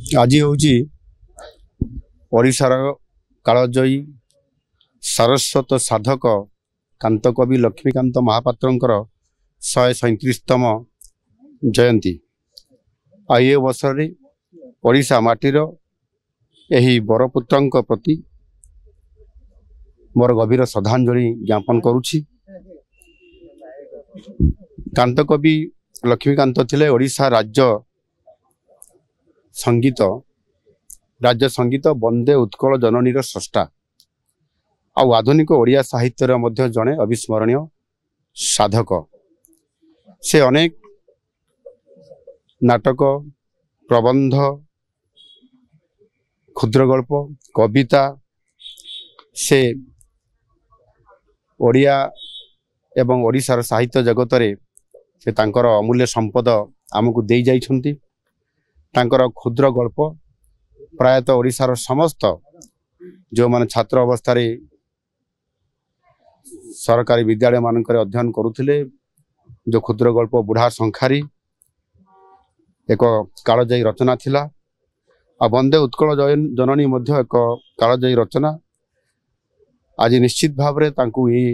आज हूँ ओडिशार कालजयी सारस्वत साधक कांत कवि लक्ष्मीकांत महापात्रंकर 137तम जयंती। ये अवसर में ओडिशा माटीर यही बरपुत्र प्रति मोर गभीर श्रद्धांजलि ज्ञापन करुछि। कांत कवि लक्ष्मीकांत थिले ओडिशा राज्य संगीत वंदे उत्कल जननीर स्रष्टा आउ आधुनिक ओडिया साहित्यर मध्य जड़े अविस्मरणीय साधक। से अनेक नाटक, प्रबंध, क्षुद्रगल्प, कविता से ओडिया एवं ओडिशार साहित्य जगत रे से तांकर अमूल्य संपद आमको दे जाइछंती। तांकर क्षुद्र गल्प प्रायतः ओडिशार समस्त जो माने छात्र अवस्था रे सरकारी विद्यालय मानक अध्ययन करुथिले जो क्षुद्र गल्प बुढ़ा संखारी एक कालजयी रचना थिला। आ वंदे उत्कल जननी मध्य एक कालजयी रचना। आज निश्चित भाव रे तांकु ये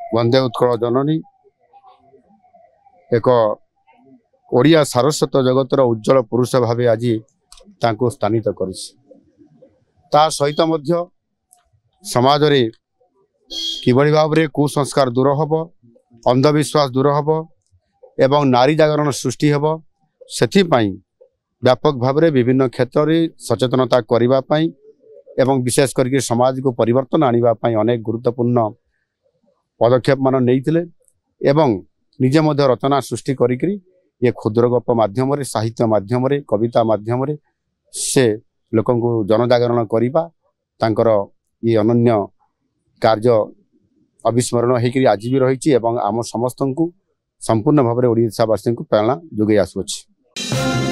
वंदे उत्कल जननी एक ओडिया सारस्वत जगतर उज्जवल पुरुष भावे आज तांको स्थानित करिछि। ता सहित मध्य समाज रे किभଳି भाव रे कुसंस्कार दूर हबो, अंधविश्वास दूर हबो एवं नारी जागरण सृष्टि हबो, सेथि पई व्यापक भाव रे विभिन्न क्षेत्र रे सचेतनता करिबा पई एवं विशेष करके समाज को परिवर्तन आनिबा पई अनेक गुरुत्वपूर्ण पदक्षेप मान नैथिले एवं निजे मध्य रचना सृष्टि करिकरी ये क्षुद्र गप माध्यम रे, साहित्य माध्यम रे, कविता माध्यम रे से लोकन को जनजागरण करिबा तांकर ये अनन्य कार्य अविस्मरण होकर आज भी रही एवं आम समस्त को संपूर्ण भाव में ओडिशावासी को प्रेरणा जोगे आसुअछि।